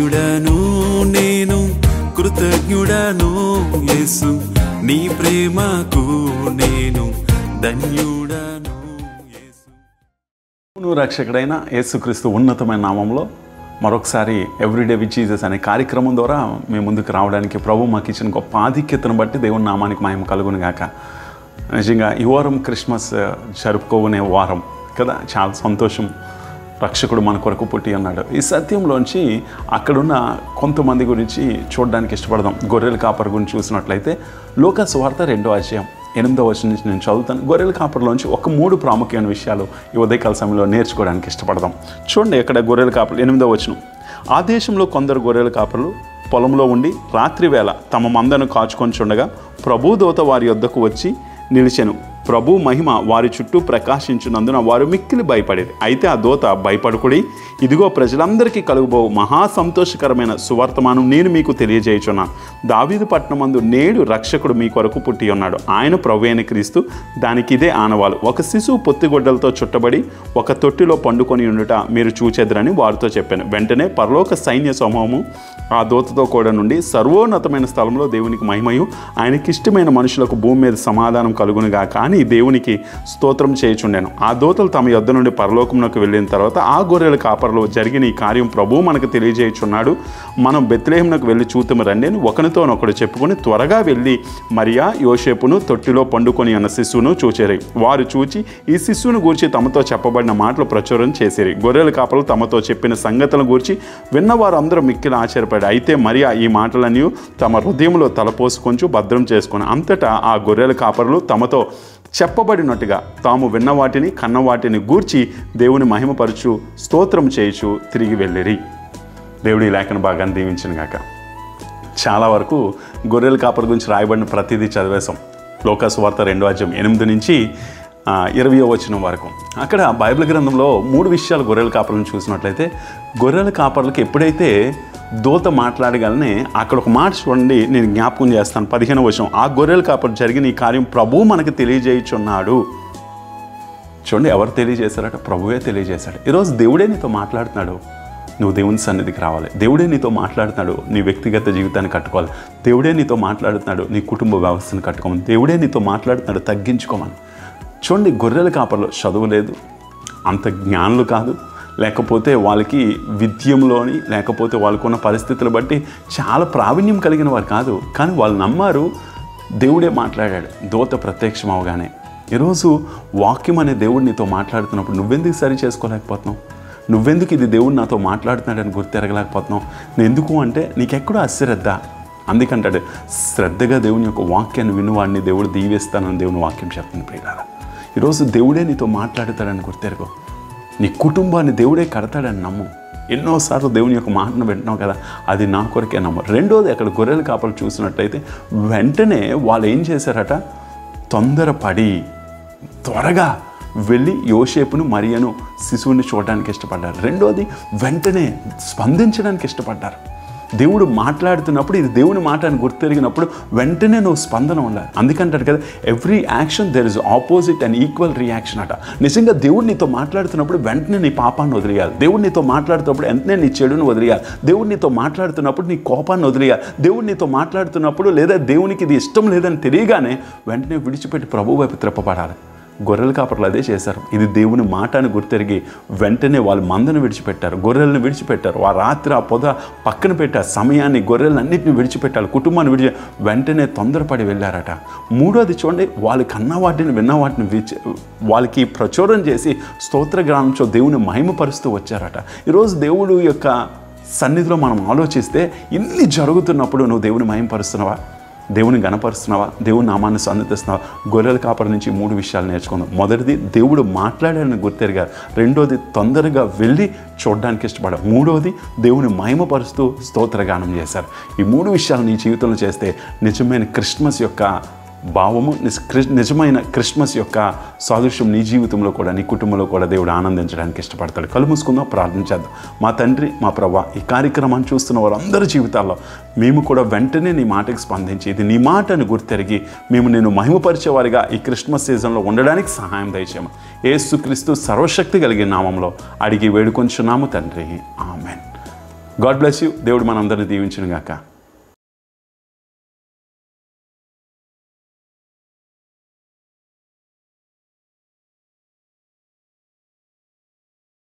ధన్యుడను నేను కృతజ్ఞుడను యేసు నీ ప్రేమకు నేను ధన్యుడను యేసు. రక్షకుడైన యేసుక్రీస్తు ఉన్నతమైన నామంలో మరొకసారి ఎవ్రీడే విత్ జీసస్ అనే కార్యక్రమం ద్వారా మేము ముందుకు రావడానికి ప్రభు మాకు ఇచ్చిన గొప్ప ఆధిక్యతను బట్టి దేవుని నామానికి మహిమ కలుగును గాక. నిజంగా ఈ వారం క్రిస్మస్ జరుపుకోనే వారం కదా, చాలా సంతోషం. రక్షకుడు మన కొరకు పుట్టి అన్నాడు. ఈ సత్యంలోంచి అక్కడున్న కొంతమంది గురించి చూడడానికి ఇష్టపడదాం. గొర్రెల కాపరి గురించి చూసినట్లయితే లూకా సువార్త 2వ అధ్యాయం 8వ వచనం నుంచి నేను చదువుతాను. గొర్రెల కాపరిలోంచి ఒక 3 ప్రాముఖ్యమైన విషయాలు ఈ ఉదయకాల సమయంలో నేర్చుకోవడానికి ఇష్టపడదాం. చూడండి, ఇక్కడ గొర్రెల కాపరులు 8వ వచనం. ఆ దేశంలో కొందరు గొర్రెల కాపరులు పొలంలో ఉండి రాత్రి వేళ తమ మందను కాచుకొని చుండగా ప్రభు దూత వారి యొద్దకు వచ్చి నిలిచెను. ప్రభు మహిమ వారి చుట్టూ ప్రకాశించినందున వారు మిక్కిలి భయపడేది. అయితే ఆ దూత, భయపడుకుడి, ఇదిగో ప్రజలందరికీ కలుగుబో మహా సంతోషకరమైన సువర్తమానం నేను మీకు తెలియజేయుచున్నాను. దావీదు పట్టణమందు నేడు రక్షకుడు మీ కొరకు పుట్టి ఉన్నాడు. ఆయన ప్రభు అయిన క్రీస్తు. దానికి ఇదే ఆనవాలు. ఒక శిశువు పొత్తిగొడ్డలతో చుట్టబడి ఒక తొట్టిలో పండుకొని ఉండుట మీరు చూచెదరని వారితో చెప్పాను. వెంటనే పరలోక సైన్య సమూహము ఆ దూతతో కూడా నుండి సర్వోన్నతమైన స్థలంలో దేవునికి మహిమయు ఆయనకిష్టమైన మనుషులకు భూమి మీద సమాధానం కలుగునుగా కానీ దేవునికి స్తోత్రం చేయుచుండెను. ఆ దూతలు తమ యొద్ద నుండి పరలోకమునకు వెళ్ళిన తర్వాత ఆ గొర్రెల కాపరులో జరిగిన ఈ కార్యం ప్రభువు మనకు తెలియజేయుచున్నాడు. మనం బెత్లెహేమునకు వెళ్ళి చూతుము రండి అని ఒకరితోనొకడు చెప్పుకొని త్వరగా వెళ్ళి మరియా యోసేపును తొట్టిలో పండుకొని అన్న శిశువును చూచేరి. వారు చూచి ఈ శిశువును గూర్చి తమతో చెప్పబడిన మాటలు ప్రచురం చేసేరి. గొర్రెల కాపరులు తమతో చెప్పిన సంగతులను గూర్చి విన్నవారు అందరూ మిక్కిలి ఆశ్చర్యపడి అయితే మరియా ఈ మాటలన్నీ తమ హృదయంలో తలపోసుకొంచు భద్రం చేసుకుని అంతటా ఆ గొర్రెల కాపరులు తమతో చెప్పబడినట్టుగా తాము విన్న వాటిని కన్న వాటిని గూర్చి దేవుని మహిమపరచు స్తోత్రం చేయుచు తిరిగి వెళ్ళిరి. దేవుడి లేఖన భాగాన్ని దీవించిన గాక. చాలా వరకు గొర్రెల కాపరి గురించి రాయబడిన ప్రతిదీ చదివేశాం. లూకా సువార్త 2వ అధ్యాయం 8 నుంచి 20వ వచనం వరకు. అక్కడ బైబిల్ గ్రంథంలో 3 విషయాలు గొర్రెల కాపరులను చూసినట్లయితే, గొర్రెల కాపరులకు ఎప్పుడైతే దూత మాట్లాడగలనే అక్కడ ఒక మాట చూడండి, నేను జ్ఞాపకం చేస్తాను. 15వ వచనం. ఆ గొర్రెల కాపరు జరిగిన ఈ కార్యం ప్రభువు మనకు తెలియజేయుచున్నాడు. చూడండి, ఎవరు తెలియజేశారట? ప్రభువే తెలియజేశాడు. ఈరోజు దేవుడే నీతో మాట్లాడుతున్నాడు. నువ్వు దేవుని సన్నిధికి రావాలి. దేవుడే నీతో మాట్లాడుతున్నాడు. నీ వ్యక్తిగత జీవితాన్ని కట్టుకోవాలి. దేవుడే నీతో మాట్లాడుతున్నాడు. నీ కుటుంబ వ్యవస్థను కట్టుకోమని. దేవుడే నీతో మాట్లాడుతున్నాడు. తగ్గించుకోమని. చూడండి, గొర్రెల కాపర్లో చదువు లేదు, అంత జ్ఞానులు కాదు, లేకపోతే వాళ్ళకి విద్యంలోని లేకపోతే వాళ్ళకున్న పరిస్థితులు బట్టి చాలా ప్రావీణ్యం కలిగిన వారు కాదు. కానీ వాళ్ళు నమ్మారు. దేవుడే మాట్లాడాడు దూత ప్రత్యక్షం అవగానే. ఈరోజు వాక్యం అనే దేవుడు నీతో మాట్లాడుతున్నప్పుడు నువ్వెందుకు సరి చేసుకోలేకపోతున్నావు? నువ్వెందుకు ఇది దేవుడు నాతో మాట్లాడుతున్నాడని గుర్తెరగలేకపోతున్నావు? ఎందుకు అంటే నీకెక్కడో అశ్రద్ధ. అందుకంటాడు, శ్రద్ధగా దేవుని యొక్క వాక్యాన్ని వినువాడిని దేవుడు దీవిస్తానని దేవుని వాక్యం చెప్తుంది. ప్రియులారా, ఈరోజు దేవుడే నీతో మాట్లాడతాడని గుర్తెరగో. నీ కుటుంబాన్ని దేవుడే కడతాడని నమ్ము. ఎన్నోసార్లు దేవుని యొక్క మాటను వింటున్నావు కదా, అది నా కొరకే నమ్ము. రెండోది, అక్కడ గొర్రెల కాపలు చూసినట్లయితే వెంటనే వాళ్ళు ఏం చేశారట? తొందరపడి త్వరగా వెళ్ళి యోసేపును మరియను శిశువుని చూడడానికి ఇష్టపడ్డారు. రెండోది, వెంటనే స్పందించడానికి ఇష్టపడ్డారు. దేవుడు మాట్లాడుతున్నప్పుడు ఇది దేవుని మాట అని గుర్తెరిగినప్పుడు వెంటనే నువ్వు స్పందన ఉండాలి. అందుకంటాడు కదా, every action there is opposite and equal reaction అట. నిజంగా దేవుడు నీతో మాట్లాడుతున్నప్పుడు వెంటనే నీ పాపాన్ని వదిలేయాలి. దేవుడు నీతో మాట్లాడుతున్నప్పుడు వెంటనే నీ చెడును వదిలేయాలి. దేవుడు నీతో మాట్లాడుతున్నప్పుడు నీ కోపాన్ని వదిలేయాలి. దేవుడు నీతో మాట్లాడుతున్నప్పుడు లేదా దేవునికి ఇది ఇష్టం లేదని తెలియగానే వెంటనే విడిచిపెట్టి ప్రభు వైపు త్రిప్పబడాలి. గొర్రెల కాపర్లు అదే చేశారు. ఇది దేవుని మాట అని గుర్తెరిగి వెంటనే వాళ్ళు మందను విడిచిపెట్టారు, గొర్రెలను విడిచిపెట్టారు. ఆ రాత్రి ఆ పొద పక్కన పెట్టారు, సమయాన్ని గొర్రెలన్నింటినీ విడిచిపెట్టారు, కుటుంబాన్ని వెంటనే తొందరపడి వెళ్ళారట. మూడోది చూడండి, వాళ్ళు కన్న వాటిని విన్న వాటిని వాళ్ళకి ప్రచురం చేసి స్తోత్రగానంతో దేవుని మహిమపరుస్తూ వచ్చారట. ఈరోజు దేవుడు యొక్క సన్నిధిలో మనం ఆలోచిస్తే ఇన్ని జరుగుతున్నప్పుడు నువ్వు దేవుని మహిమపరుస్తున్నావా? దేవుని గణపరుస్తున్నావా? దేవుని నామాన్ని సన్నతిస్తున్నావా? గొర్రెల కాపరి నుంచి 3 విషయాలు నేర్చుకుందాం. మొదటిది, దేవుడు మాట్లాడాలని గుర్తెరిగారు. రెండోది, తొందరగా వెళ్ళి చూడడానికి ఇష్టపడారు. మూడోది, దేవుని మహిమపరుస్తూ స్తోత్రగానం చేశారు. ఈ 3 విషయాలు నీ జీవితంలో చేస్తే నిజమైన క్రిస్మస్ యొక్క భావము, నిజమైన క్రిస్మస్ యొక్క సాదృశ్యం నీ జీవితంలో కూడా నీ కుటుంబంలో కూడా దేవుడు ఆనందించడానికి ఇష్టపడతాడు. కళ్ళు మూసుకుందాం, ప్రార్థన చేద్దాం. మా తండ్రి, మా ప్రభువా, ఈ కార్యక్రమాన్ని చూస్తున్న వారందరి జీవితాల్లో మేము కూడా వెంటనే నీ మాటకి స్పందించి ఇది నీ మాటను గుర్తెరిగి మేము నేను మహిమపరిచేవారిగా ఈ క్రిస్మస్ సీజన్లో ఉండడానికి సహాయం దయచేయము. యేసుక్రీస్తు సర్వశక్తి కలిగిన నామంలో అడిగి వేడుకొంచున్నాము తండ్రి, ఆమెన్. God bless you. దేవుడు మనందరిని దీవించును గాక.